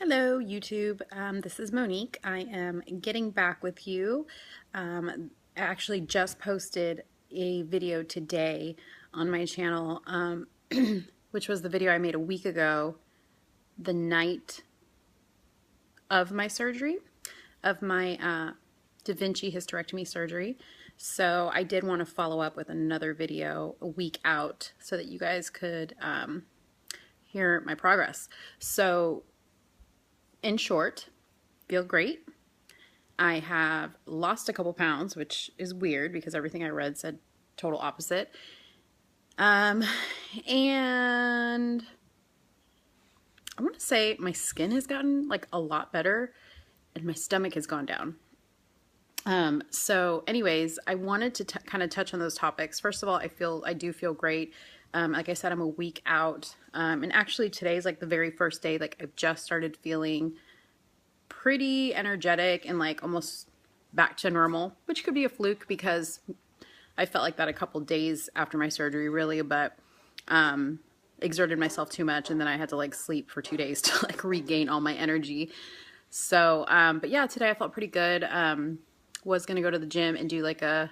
Hello YouTube, this is Monique. I am getting back with you. I actually just posted a video today on my channel, which was the video I made a week ago, the night of my surgery, of my Da Vinci hysterectomy surgery. So I did want to follow up with another video a week out so that you guys could hear my progress. So in short, feel great. I have lost a couple pounds, which is weird because everything I read said total opposite. And I want to say my skin has gotten like a lot better and my stomach has gone down. So anyways, I wanted to kind of touch on those topics. First of all, I do feel great. Like I said, I'm a week out. And actually today's like the very first day, like I've just started feeling pretty energetic and like almost back to normal, which could be a fluke because I felt like that a couple days after my surgery really, but exerted myself too much and then I had to like sleep for 2 days to like regain all my energy. So, but yeah, today I felt pretty good. Was going to go to the gym and do like a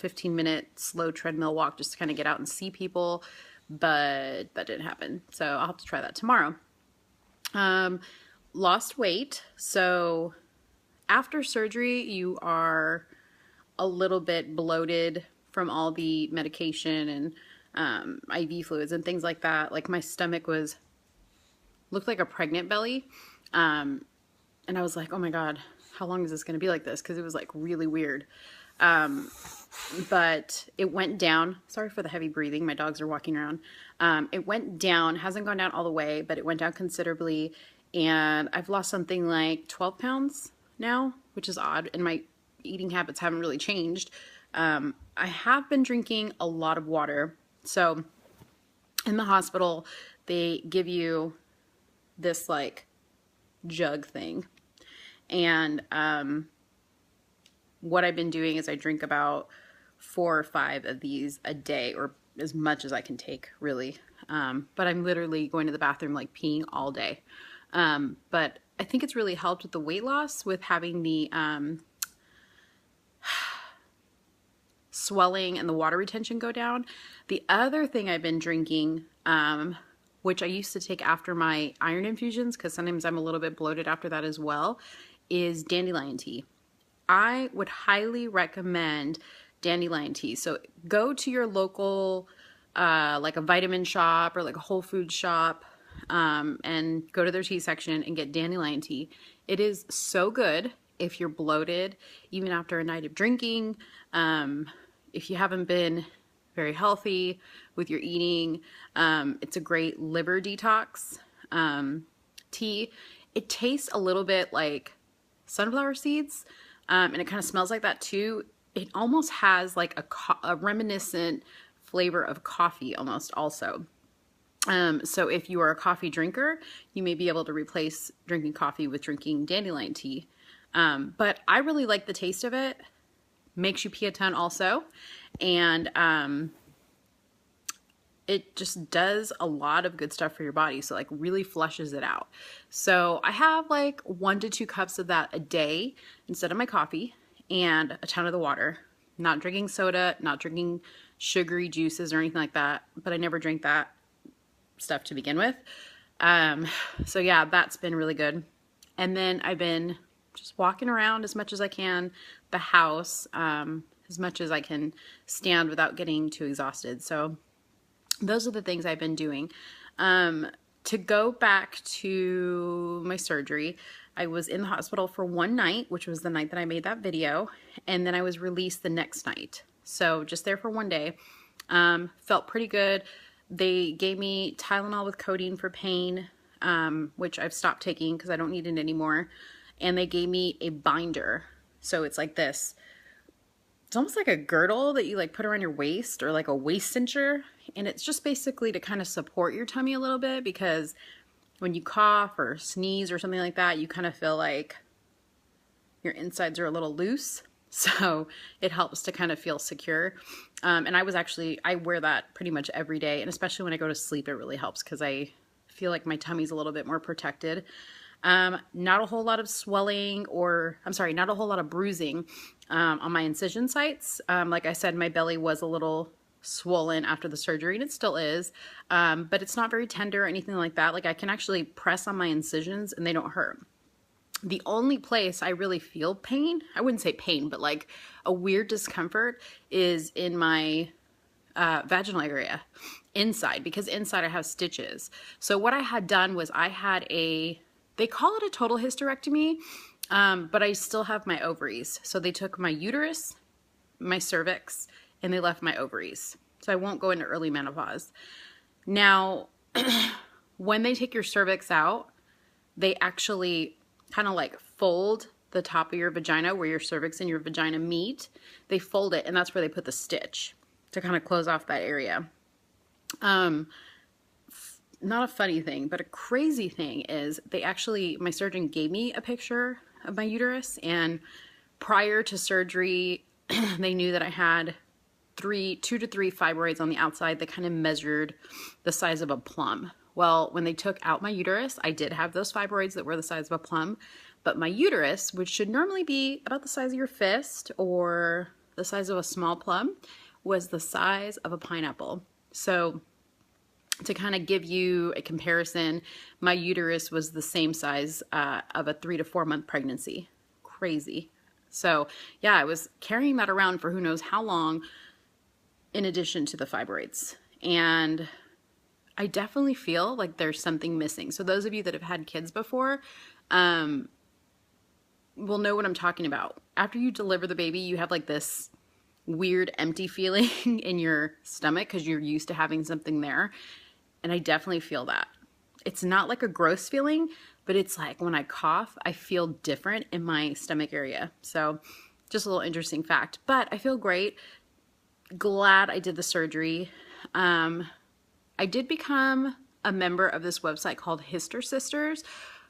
15-minute slow treadmill walk just to kind of get out and see people, but that didn't happen. So I'll have to try that tomorrow. Lost weight. So after surgery, you are a little bit bloated from all the medication and IV fluids and things like that. Like my stomach looked like a pregnant belly. And I was like, oh my God, how long is this going to be like this? Because it was like really weird. But it went down. Sorry for the heavy breathing. My dogs are walking around. It went down, hasn't gone down all the way, but it went down considerably. And I've lost something like 12 pounds now, which is odd. And my eating habits haven't really changed. I have been drinking a lot of water. So in the hospital, they give you this like jug thing. And what I've been doing is I drink about 4 or 5 of these a day, or as much as I can take, really. But I'm literally going to the bathroom like peeing all day. But I think it's really helped with the weight loss with having the swelling and the water retention go down. The other thing I've been drinking, which I used to take after my iron infusions, because sometimes I'm a little bit bloated after that as well, is dandelion tea. I would highly recommend dandelion tea. So go to your local, like a vitamin shop or like a Whole Foods shop, and go to their tea section and get dandelion tea. It is so good if you're bloated, even after a night of drinking. If you haven't been very healthy with your eating, it's a great liver detox tea. It tastes a little bit like sunflower seeds, and it kind of smells like that too. It almost has like a reminiscent flavor of coffee almost also. So if you are a coffee drinker, you may be able to replace drinking coffee with drinking dandelion tea. But I really like the taste of it. Makes you pee a ton also. And it just does a lot of good stuff for your body. So like really flushes it out. So I have like 1 to 2 cups of that a day instead of my coffee, and a ton of the water. Not drinking soda, not drinking sugary juices or anything like that, but I never drink that stuff to begin with. So yeah, that's been really good. And then I've been just walking around as much as I can, the house, as much as I can stand without getting too exhausted. So those are the things I've been doing. To go back to my surgery, I was in the hospital for 1 night, which was the night that I made that video, and then I was released the next night. So just there for 1 day. Felt pretty good. They gave me Tylenol with codeine for pain, which I've stopped taking because I don't need it anymore. And they gave me a binder. So it's like this. It's almost like a girdle that you like put around your waist, or like a waist cincher. And it's just basically to kind of support your tummy a little bit, because when you cough or sneeze or something like that, you kind of feel like your insides are a little loose. So it helps to kind of feel secure. And I wear that pretty much every day. And especially when I go to sleep, it really helps because I feel like my tummy's a little bit more protected. Not a whole lot of swelling, or I'm sorry, not a whole lot of bruising on my incision sites. Like I said, my belly was a little swollen after the surgery, and it still is, but it's not very tender or anything like that. Like I can actually press on my incisions and they don't hurt. The only place I really feel pain, I wouldn't say pain, but like a weird discomfort, is in my vaginal area inside, because inside I have stitches. So what I had done was I had they call it a total hysterectomy, but I still have my ovaries. So they took my uterus, my cervix, and they left my ovaries. So I won't go into early menopause. Now, when they take your cervix out, they actually kind of like fold the top of your vagina where your cervix and your vagina meet. They fold it, and that's where they put the stitch to kind of close off that area. Not a funny thing, but a crazy thing is my surgeon gave me a picture of my uterus, and prior to surgery, they knew that I had 2 to 3 fibroids on the outside that kind of measured the size of a plum. Well, when they took out my uterus, I did have those fibroids that were the size of a plum, but my uterus, which should normally be about the size of your fist or the size of a small plum, was the size of a pineapple. So to kind of give you a comparison, my uterus was the same size of a 3 to 4 month pregnancy. Crazy. So yeah, I was carrying that around for who knows how long, in addition to the fibroids. And I definitely feel like there's something missing. So those of you that have had kids before will know what I'm talking about. After you deliver the baby, you have like this weird empty feeling in your stomach because you're used to having something there. And I definitely feel that. It's not like a gross feeling, but it's like when I cough, I feel different in my stomach area. So just a little interesting fact. But I feel great. Glad I did the surgery. I did become a member of this website called Hyster Sisters,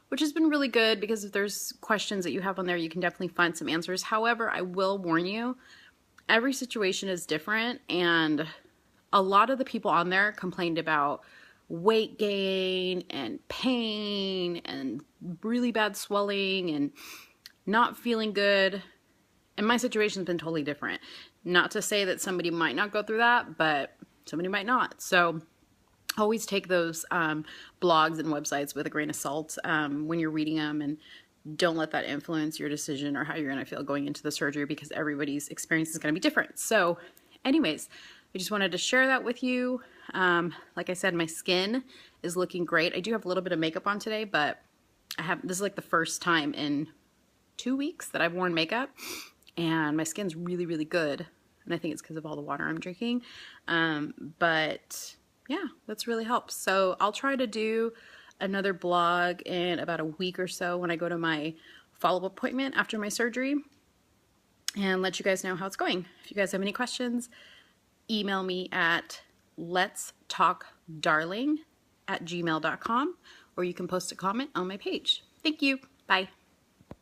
which has been really good because if there's questions that you have on there, you can definitely find some answers. However, I will warn you, every situation is different, and a lot of the people on there complained about weight gain and pain and really bad swelling and not feeling good. And my situation's been totally different. Not to say that somebody might not go through that, but somebody might not. So always take those blogs and websites with a grain of salt when you're reading them, and don't let that influence your decision or how you're going to feel going into the surgery, because everybody's experience is going to be different. So anyways, I just wanted to share that with you. Like I said, my skin is looking great. I do have a little bit of makeup on today, but this is like the first time in 2 weeks that I've worn makeup, and my skin's really, really good. And I think it's because of all the water I'm drinking. But yeah, that's really helped. So I'll try to do another blog in about a week or so when I go to my follow-up appointment after my surgery, and let you guys know how it's going. If you guys have any questions, email me at letstalkdarling@gmail.com, or you can post a comment on my page. Thank you. Bye.